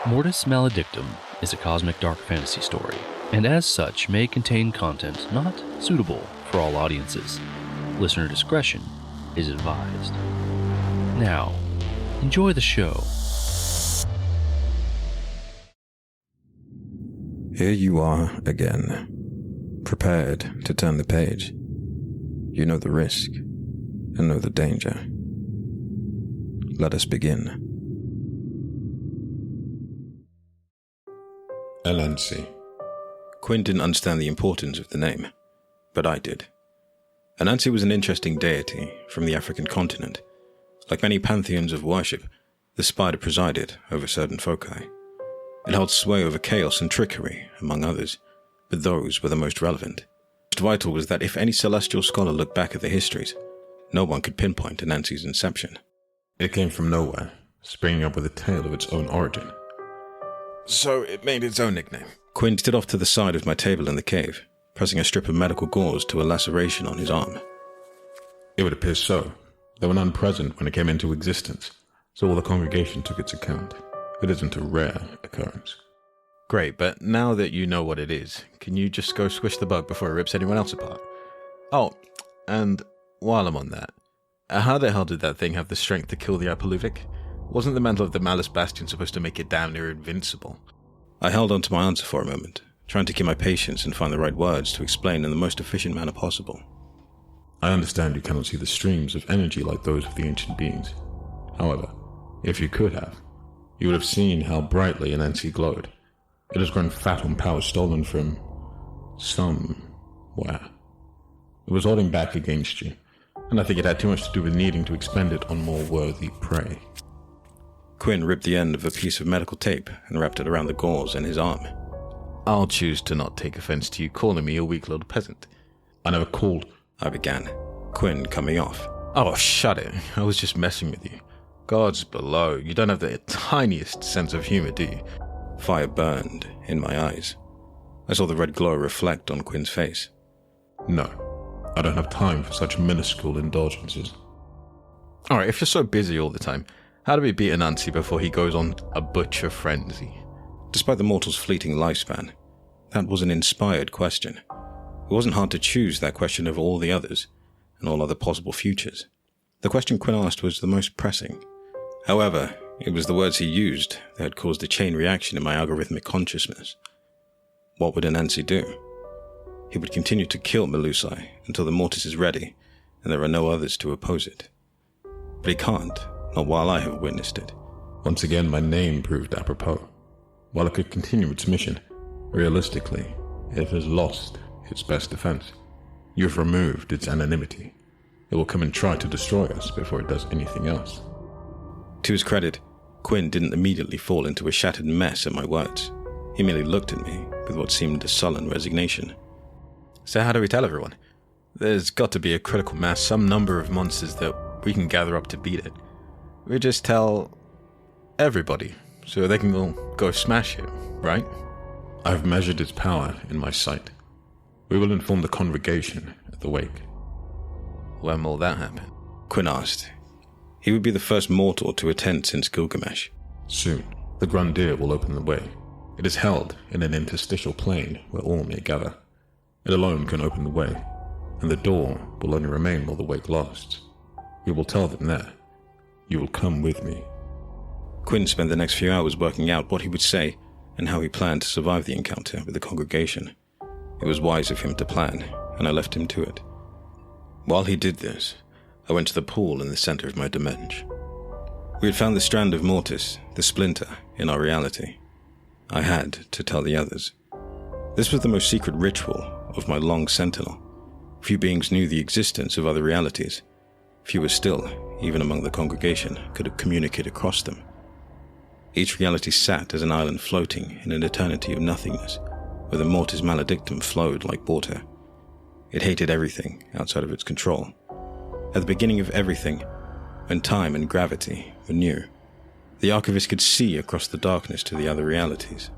Mortis Maledictum is a cosmic dark fantasy story, and as such may contain content not suitable for all audiences. Listener discretion is advised. Now, enjoy the show. Here you are again, prepared to turn the page. You know the risk and know the danger. Let us begin. Anansi. Quinn didn't understand the importance of the name, but I did. Anansi was an interesting deity from the African continent. Like many pantheons of worship, the spider presided over certain foci. It held sway over chaos and trickery, among others, but those were the most relevant. Most vital was that if any celestial scholar looked back at the histories, no one could pinpoint Anansi's inception. It came from nowhere, springing up with a tale of its own origin. So it made its own nickname. Quinn stood off to the side of my table in the cave, pressing a strip of medical gauze to a laceration on his arm. It would appear so. There were none present when it came into existence, so all the congregation took its account. It isn't a rare occurrence. Great, but now that you know what it is, can you just go squish the bug before it rips anyone else apart? Oh, and while I'm on that, how the hell did that thing have the strength to kill the Apoluvic? Wasn't the mantle of the Malice Bastion supposed to make it damn near invincible? I held on to my answer for a moment, trying to keep my patience and find the right words to explain in the most efficient manner possible. I understand you cannot see the streams of energy like those of the ancient beings. However, if you could have, you would have seen how brightly Anansi glowed. It has grown fat on power stolen from somewhere. It was holding back against you, and I think it had too much to do with needing to expend it on more worthy prey. Quinn ripped the end of a piece of medical tape and wrapped it around the gauze in his arm. I'll choose to not take offense to you calling me a weak little peasant. I never called. I began, Quinn coming off. Oh, shut it. I was just messing with you. Gods below, you don't have the tiniest sense of humor, do you? Fire burned in my eyes. I saw the red glow reflect on Quinn's face. No, I don't have time for such minuscule indulgences. Alright, if you're so busy all the time, how do we beat Anansi before he goes on a butcher frenzy? Despite the mortal's fleeting lifespan, that was an inspired question. It wasn't hard to choose that question over all the others, and all other possible futures. The question Quinn asked was the most pressing. However, it was the words he used that had caused a chain reaction in my algorithmic consciousness. What would Anansi do? He would continue to kill Melusai until the Mortis is ready, and there are no others to oppose it. But he can't. Not while I have witnessed it. Once again, my name proved apropos. While it could continue its mission, realistically, it has lost its best defense. You have removed its anonymity. It will come and try to destroy us before it does anything else. To his credit, Quinn didn't immediately fall into a shattered mess at my words. He merely looked at me with what seemed a sullen resignation. So how do we tell everyone? There's got to be a critical mass, some number of monsters that we can gather up to beat it. We just tell everybody, so they can all go smash it, right? I have measured its power in my sight. We will inform the congregation at the wake. When will that happen? Quinn asked. He would be the first mortal to attend since Gilgamesh. Soon, the Grundir will open the way. It is held in an interstitial plane where all may gather. It alone can open the way, and the door will only remain while the wake lasts. We will tell them there. You will come with me. Quinn spent the next few hours working out what he would say and how he planned to survive the encounter with the congregation. It was wise of him to plan, and I left him to it. While he did this, I went to the pool in the center of my dimension. We had found the strand of Mortis, the splinter, in our reality. I had to tell the others. This was the most secret ritual of my long sentinel. Few beings knew the existence of other realities. Fewer still, even among the congregation, could communicate across them. Each reality sat as an island floating in an eternity of nothingness, where the Mortis Maledictum flowed like water. It hated everything outside of its control. At the beginning of everything, when time and gravity were new, the Archivist could see across the darkness to the other realities.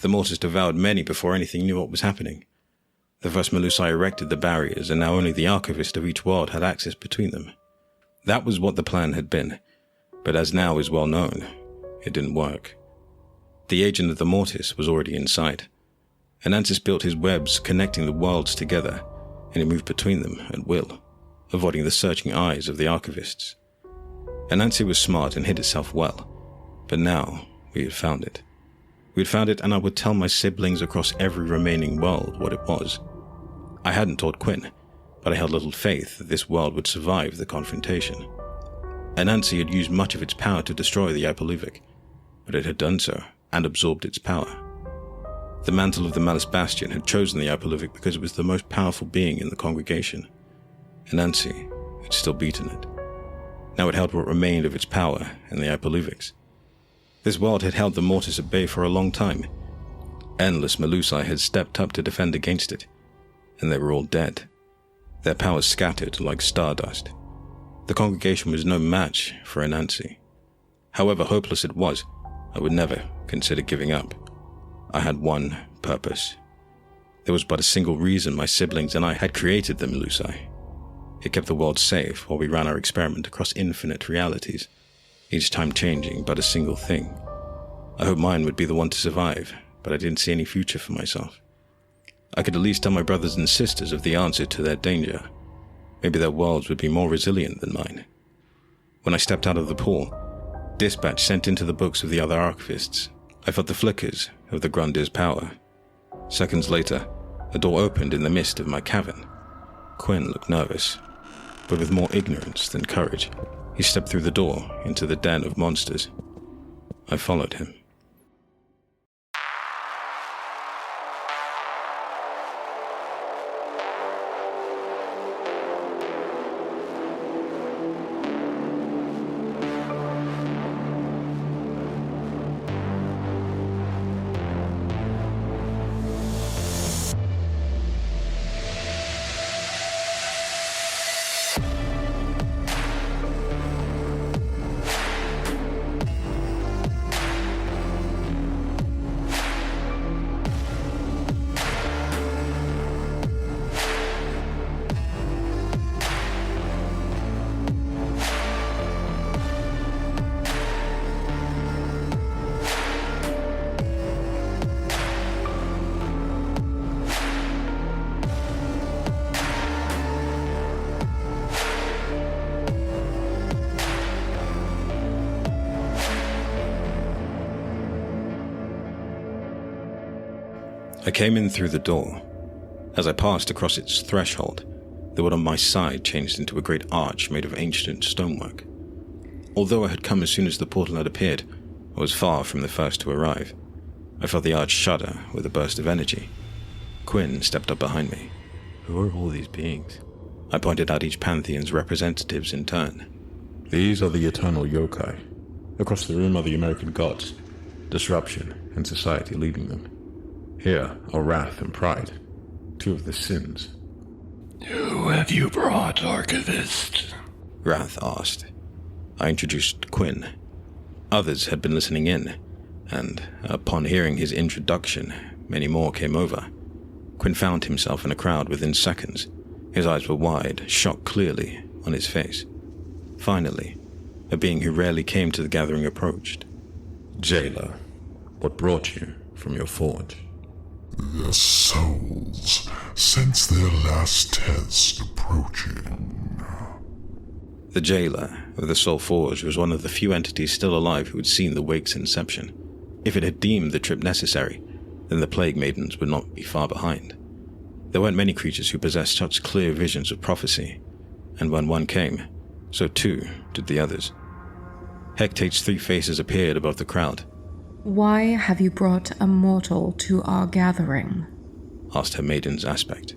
The Mortis devoured many before anything knew what was happening. The first Melusai erected the barriers, and now only the Archivist of each world had access between them. That was what the plan had been, but as now is well known, it didn't work. The agent of the Mortis was already inside. Anansi built his webs connecting the worlds together, and he moved between them at will, avoiding the searching eyes of the Archivists. Anansi was smart and hid itself well, but now we had found it. We had found it, and I would tell my siblings across every remaining world what it was. I hadn't told Quinn, but I held little faith that this world would survive the confrontation. Anansi had used much of its power to destroy the Hyperluvic, but it had done so and absorbed its power. The mantle of the Malice Bastion had chosen the Hyperluvic because it was the most powerful being in the congregation. Anansi had still beaten it. Now it held what remained of its power in the Hyperluvics. This world had held the Mortis at bay for a long time. Endless Melusi had stepped up to defend against it, and they were all dead, their powers scattered like stardust. The congregation was no match for Anansi. However hopeless it was, I would never consider giving up. I had one purpose. There was but a single reason my siblings and I had created the Melusi. It kept the world safe while we ran our experiment across infinite realities, each time changing but a single thing. I hoped mine would be the one to survive, but I didn't see any future for myself. I could at least tell my brothers and sisters of the answer to their danger. Maybe their worlds would be more resilient than mine. When I stepped out of the pool, dispatch sent into the books of the other Archivists, I felt the flickers of the Grundir's power. Seconds later, a door opened in the mist of my cavern. Quinn looked nervous, but with more ignorance than courage. He stepped through the door into the den of monsters. I followed him. I came in through the door. As I passed across its threshold, the wood on my side changed into a great arch made of ancient stonework. Although I had come as soon as the portal had appeared, I was far from the first to arrive. I felt the arch shudder with a burst of energy. Quinn stepped up behind me. Who are all these beings? I pointed out each pantheon's representatives in turn. These are the eternal yokai. Across the room are the American gods, disruption and society leading them. Here are wrath and pride, two of the sins. Who have you brought, Archivist? Wrath asked. I introduced Quinn. Others had been listening in, and upon hearing his introduction, many more came over. Quinn found himself in a crowd within seconds. His eyes were wide, shock clearly on his face. Finally, a being who rarely came to the gathering approached. Jailer, what brought you from your forge? The souls sense their last test approaching. The jailer of the Soul Forge was one of the few entities still alive who had seen the wake's inception. If it had deemed the trip necessary, then the Plague Maidens would not be far behind. There weren't many creatures who possessed such clear visions of prophecy, and when one came, so too did the others. Hecate's three faces appeared above the crowd. "Why have you brought a mortal to our gathering?" asked her maiden's aspect.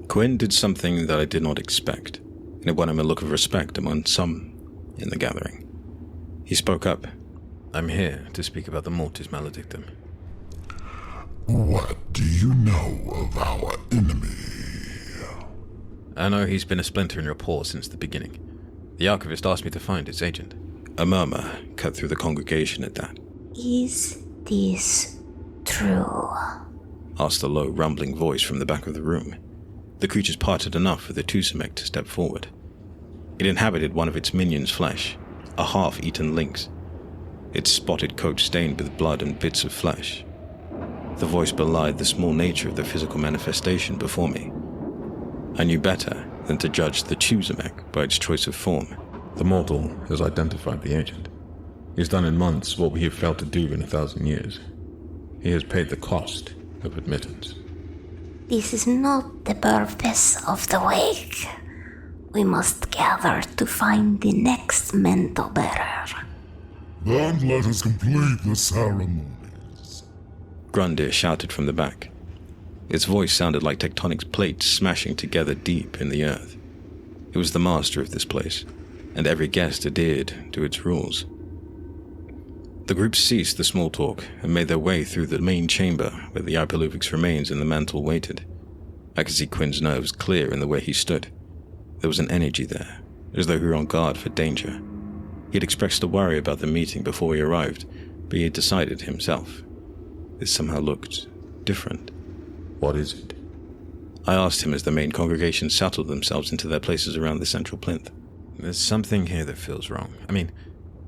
Quinn did something that I did not expect, and it won him a look of respect among some in the gathering. He spoke up. I'm here to speak about the Mortis Maledictum. What do you know of our enemy? I know he's been a splinter in your paw since the beginning. The Archivist asked me to find its agent. A murmur cut through the congregation at that. Is this true? Asked a low, rumbling voice from the back of the room. The creatures parted enough for the Tuzsemek to step forward. It inhabited one of its minions' flesh, a half-eaten lynx. its spotted coat stained with blood and bits of flesh. The voice belied the small nature of the physical manifestation before me. I knew better than to judge the Tuzsemek by its choice of form. The mortal has identified the agent. He's done in months what we have failed to do in 1,000 years. He has paid the cost of admittance. This is not the purpose of the wake. We must gather to find the next mental bearer. Then let us complete the ceremonies. Grundir shouted from the back. Its voice sounded like tectonic plates smashing together deep in the earth. It was the master of this place, and every guest adhered to its rules. The group ceased the small talk and made their way through the main chamber where the Ipoluvic's remains in the mantle waited. I could see Quinn's nerves clear in the way he stood. There was an energy there, as though he were on guard for danger. He had expressed a worry about the meeting before we arrived, but he had decided himself. This somehow looked different. What is it? I asked him as the main congregation settled themselves into their places around the central plinth. There's something here that feels wrong.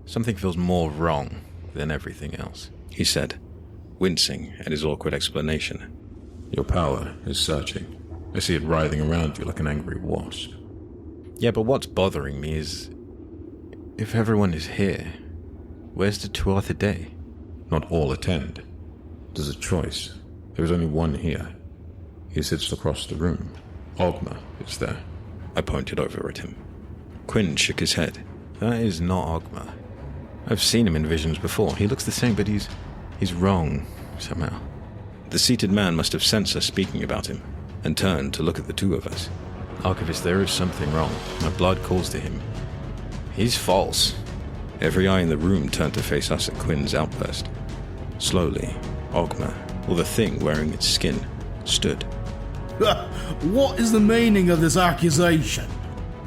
Something feels more wrong than everything else, he said, wincing at his awkward explanation. Your power is searching. I see it writhing around you like an angry wasp. Yeah, but what's bothering me is, if everyone is here, where's the Tuatha Dé? Not all attend. There's a choice. There is only one here. He sits across the room. Ogma is there. I pointed over at him. Quinn shook his head. That is not Ogma. I've seen him in visions before. He looks the same, but he's wrong, somehow. The seated man must have sensed us speaking about him, and turned to look at the two of us. Archivist, there is something wrong. My blood calls to him. He's false. Every eye in the room turned to face us at Quinn's outburst. Slowly, Ogma, or the thing wearing its skin, stood. What is the meaning of this accusation?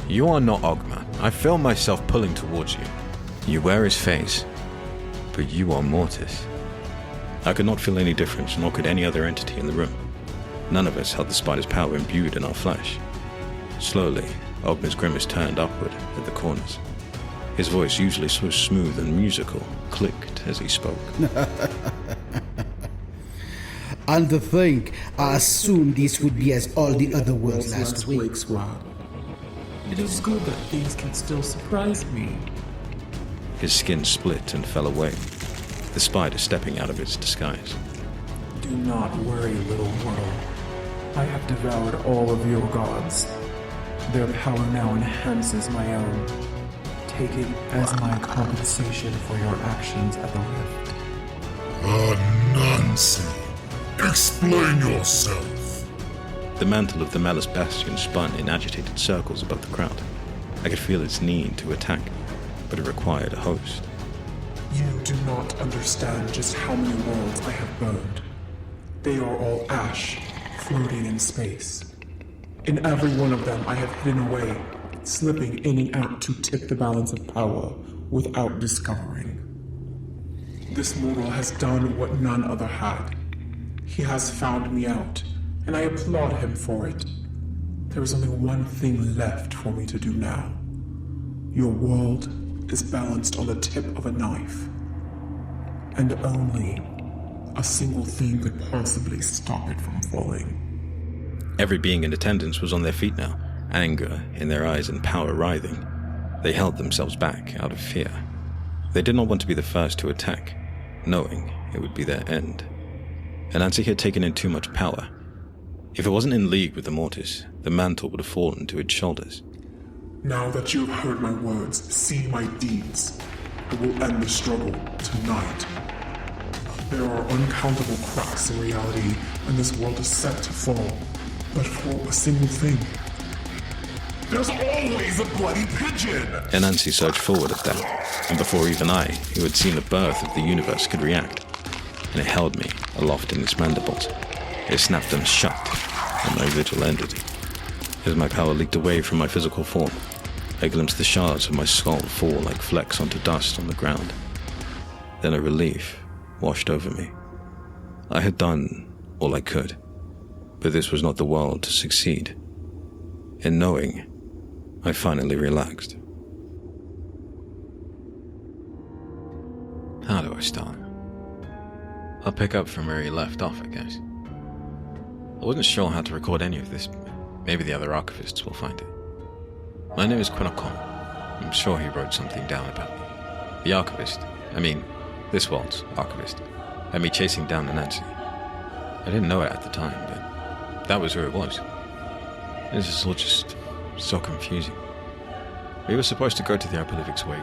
You are not Ogma. I feel myself pulling towards you. You wear his face, but you are Mortis. I could not feel any difference, nor could any other entity in the room. None of us held the spider's power imbued in our flesh. Slowly, Ogma's grimace turned upward at the corners. His voice, usually so smooth and musical, clicked as he spoke. And to think, I assumed this would be as all the other worlds last week, Squad. It is good that things can still surprise me. His skin split and fell away, the spider stepping out of its disguise. Do not worry, little mortal. I have devoured all of your gods. Their power now enhances my own. Take it as my compensation for your actions at the rift. Anansi, explain yourself. The mantle of the Malice Bastion spun in agitated circles above the crowd. I could feel its need to attack, but it required a host. You do not understand just how many worlds I have burned. They are all ash, floating in space. In every one of them I have hidden away, slipping in and out to tip the balance of power without discovering. This mortal has done what none other had. He has found me out, and I applaud him for it. There is only one thing left for me to do now. Your world is balanced on the tip of a knife, and only a single thing could possibly stop it from falling. Every being in attendance was on their feet now, anger in their eyes and power writhing. They held themselves back out of fear. They did not want to be the first to attack, knowing it would be their end. Anansi had taken in too much power. If it wasn't in league with the Mortis, the mantle would have fallen to its shoulders. Now that you have heard my words, seen my deeds, I will end the struggle tonight. There are uncountable cracks in reality, and this world is set to fall. But for a single thing. There's always a bloody pigeon! Anansi surged forward at that, and before even I, who had seen the birth of the universe, could react, and it held me aloft in its mandibles. It snapped them shut, and my vigil ended. As my power leaked away from my physical form, I glimpsed the shards of my skull fall like flecks onto dust on the ground. Then a relief washed over me. I had done all I could, but this was not the world to succeed. In knowing, I finally relaxed. How do I start? I'll pick up from where he left off, I guess. I wasn't sure how to record any of this, but maybe the other archivists will find it. My name is Quinn. I'm sure he wrote something down about me. The archivist, this world's archivist, had me chasing down Anansi. I didn't know it at the time, but that was who it was. This is all just so confusing. We were supposed to go to the Archivist's wake.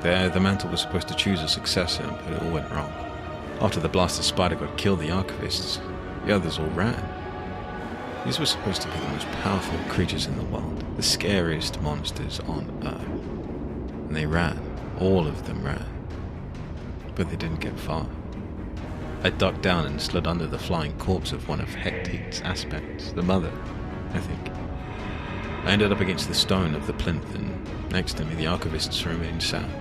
There, the mantle was supposed to choose a successor, but it all went wrong. After the blasted spider god killed the archivists, the others all ran. These were supposed to be the most powerful creatures in the world, the scariest monsters on Earth. And they ran. All of them ran. But they didn't get far. I ducked down and slid under the flying corpse of one of Hecate's aspects, the mother, I think. I ended up against the stone of the plinth, and next to me the archivists remained sound.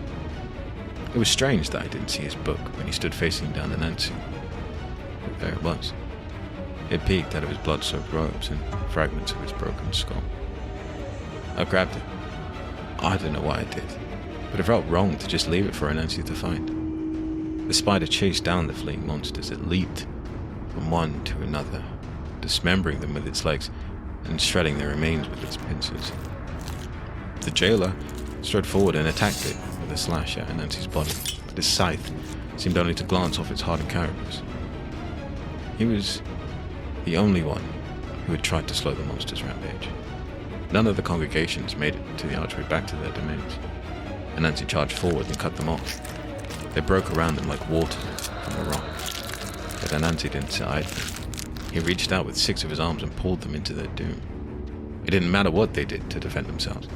It was strange that I didn't see his book when he stood facing down Anansi. But there it was. It peeked out of his blood-soaked robes and fragments of his broken skull. I grabbed it. I don't know why I did, but it felt wrong to just leave it for Anansi to find. The spider chased down the fleeing monsters. It leaped from one to another, dismembering them with its legs and shredding their remains with its pincers. The jailer strode forward and attacked it with a slash at Anansi's body, but his scythe seemed only to glance off its hardened carapace. He was the only one who had tried to slow the monster's rampage. None of the congregations made it to the archway back to their domains. Anansi charged forward and cut them off. They broke around them like water from a rock. But Anansi didn't sit idle. He reached out with 6 of his arms and pulled them into their doom. It didn't matter what they did to defend themselves.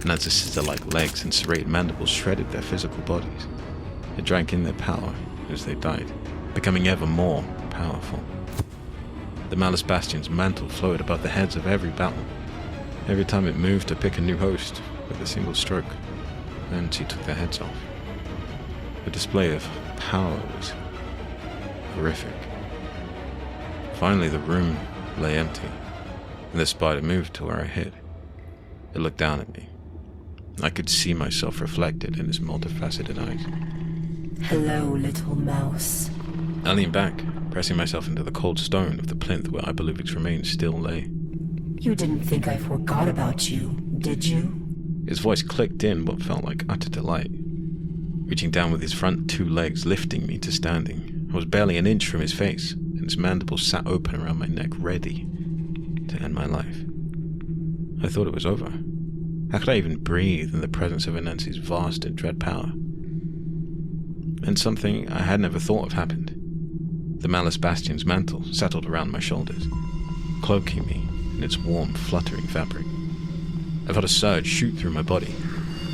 Anansi's scissor-like legs and serrated mandibles shredded their physical bodies. It drank in their power as they died, becoming ever more powerful. The Malice Bastion's mantle flowed above the heads of every battle. Every time it moved to pick a new host with a single stroke, Anansi took their heads off. The display of power was horrific. Finally, the room lay empty, and the spider moved to where I hid. It looked down at me. I could see myself reflected in its multifaceted eyes. Hello, little mouse. I leaned back, pressing myself into the cold stone of the plinth where Ipaluvik's remains still lay. You didn't think I forgot about you, did you? His voice clicked in what felt like utter delight. Reaching down with his front 2 legs, lifting me to standing, I was barely an inch from his face, and his mandibles sat open around my neck, ready to end my life. I thought it was over. How could I even breathe in the presence of Anansi's vast and dread power? And something I had never thought of happened. The Malice Bastion's mantle settled around my shoulders, cloaking me in its warm, fluttering fabric. I felt a surge shoot through my body.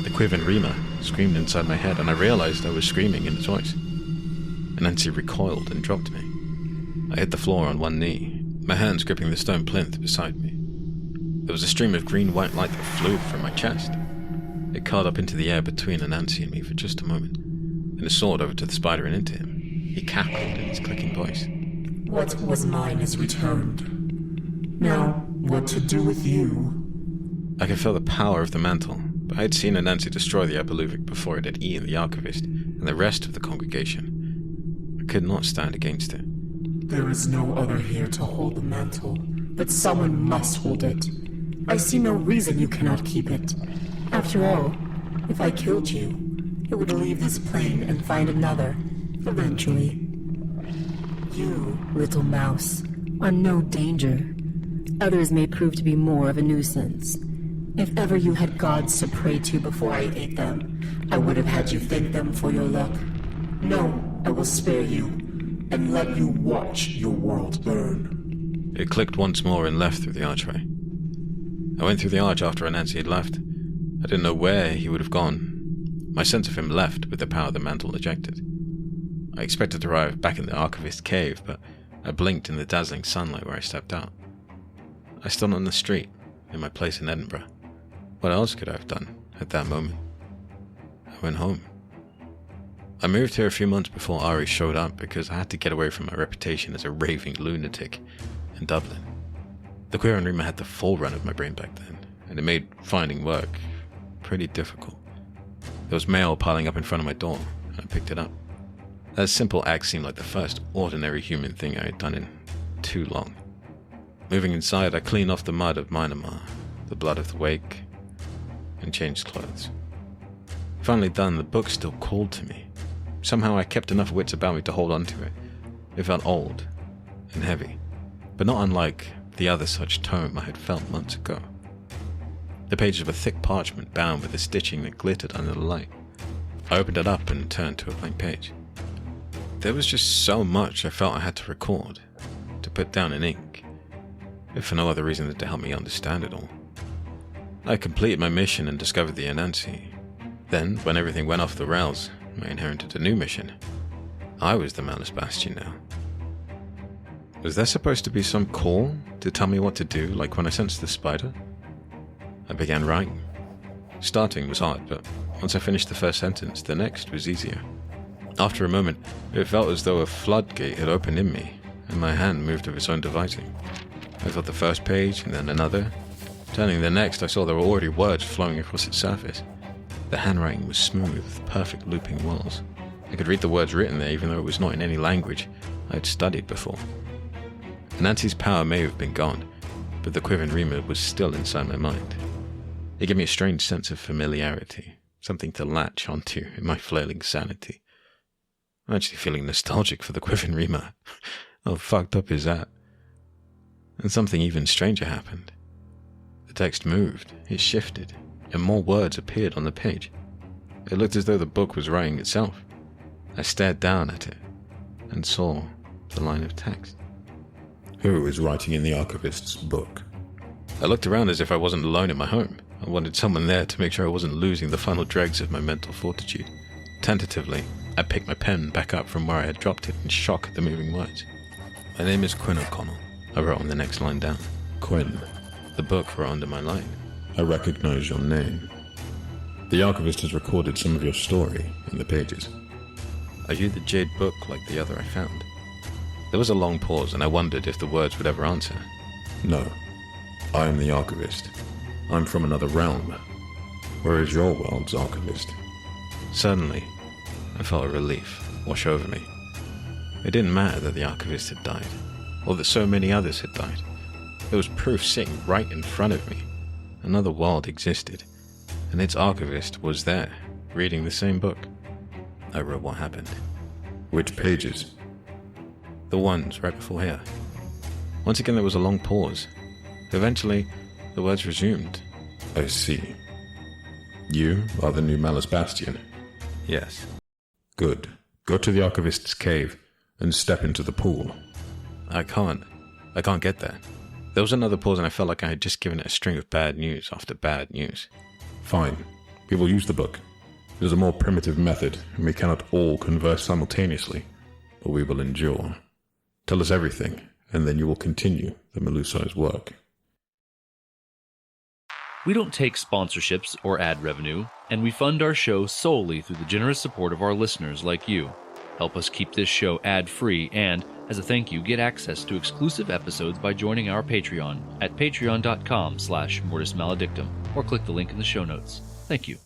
The Quiven Rima screamed inside my head, and I realized I was screaming in its voice. Anansi recoiled and dropped me. I hit the floor on one knee, my hands gripping the stone plinth beside me. There was a stream of green-white light that flew from my chest. It curled up into the air between Anansi and me for just a moment, then it soared over to the spider and into him. He cackled in his clicking voice. What was mine Has returned. Now, what to do with you? I could feel the power of the mantle, but I had seen Anansi destroy the Ipaluvik before it had eaten the Archivist and the rest of the congregation. I could not stand against it. There is no other here to hold the mantle. But someone must hold it. I see no reason you cannot keep it. After all, if I killed you, it would leave this plane and find another, eventually. You, little mouse, are no danger. Others may prove to be more of a nuisance. If ever you had gods to pray to before I ate them, I would have had you thank them for your luck. No, I will spare you, and let you watch your world burn. It clicked once more and left through the archway. I went through the arch after Anansi had left. I didn't know where he would have gone. My sense of him left with the power the mantle ejected. I expected to arrive back in the Archivist cave, but I blinked in the dazzling sunlight where I stepped out. I stood on the street, in my place in Edinburgh. What else could I have done at that moment? I went home. I moved here a few months before Ari showed up because I had to get away from my reputation as a raving lunatic in Dublin. The Queer and Rima had the full run of my brain back then, and it made finding work pretty difficult. There was mail piling up in front of my door, and I and picked it up. That simple act seemed like the first ordinary human thing I had done in too long. Moving inside, I cleaned off the mud of Myanmar, the blood of the wake, and changed clothes. Finally done, the book still called to me. Somehow I kept enough wits about me to hold on to it. It felt old and heavy, but not unlike the other such tome I had felt months ago. The pages of a thick parchment bound with a stitching that glittered under the light. I opened it up and turned to a blank page. There was just so much I felt I had to record, to put down in ink, if for no other reason than to help me understand it all. I completed my mission and discovered the Anansi. Then, when everything went off the rails, I inherited a new mission. I was the Malice Bastion now. Was there supposed to be some call to tell me what to do, like when I sensed the spider? I began writing. Starting was hard, but once I finished the first sentence, the next was easier. After a moment, it felt as though a floodgate had opened in me, and my hand moved of its own devising. I felt the first page, and then another. Turning the next, I saw there were already words flowing across its surface. The handwriting was smooth, with perfect looping whorls. I could read the words written there, even though it was not in any language I had studied before. Anansi's power may have been gone, but the quivering Rima was still inside my mind. It gave me a strange sense of familiarity, something to latch onto in my flailing sanity. I'm actually feeling nostalgic for the quivering Rima. How fucked up is that? And something even stranger happened. The text moved, it shifted, and more words appeared on the page. It looked as though the book was writing itself. I stared down at it and saw the line of text. Who is writing in the Archivist's book? I looked around as if I wasn't alone in my home. I wanted someone there to make sure I wasn't losing the final dregs of my mental fortitude. Tentatively, I picked my pen back up from where I had dropped it in shock at the moving words. My name is Quinn O'Connell, I wrote on the next line down. Quinn. The book wrote under my line. I recognize your name. The Archivist has recorded some of your story in the pages. Are you the jade book like the other I found? There was a long pause, and I wondered if the words would ever answer. No. I am the Archivist. I'm from another realm. Where is your world's Archivist? Suddenly, I felt a relief wash over me. It didn't matter that the Archivist had died, or that so many others had died. There was proof sitting right in front of me. Another world existed, and its Archivist was there, reading the same book. I wrote what happened. Which pages? The ones right before here. Once again there was a long pause. Eventually, the words resumed. I see. You are the new Malice Bastion? Yes. Good. Go to the Archivist's cave and step into the pool. I can't get there. There was another pause and I felt like I had just given it a string of bad news after bad news. Fine. We will use the book. It is a more primitive method, and we cannot all converse simultaneously, but we will endure. Tell us everything, and then you will continue the Melusai's work. We don't take sponsorships or ad revenue, and we fund our show solely through the generous support of our listeners like you. Help us keep this show ad-free, and, as a thank you, get access to exclusive episodes by joining our Patreon at patreon.com/Mortis Maledictum, or click the link in the show notes. Thank you.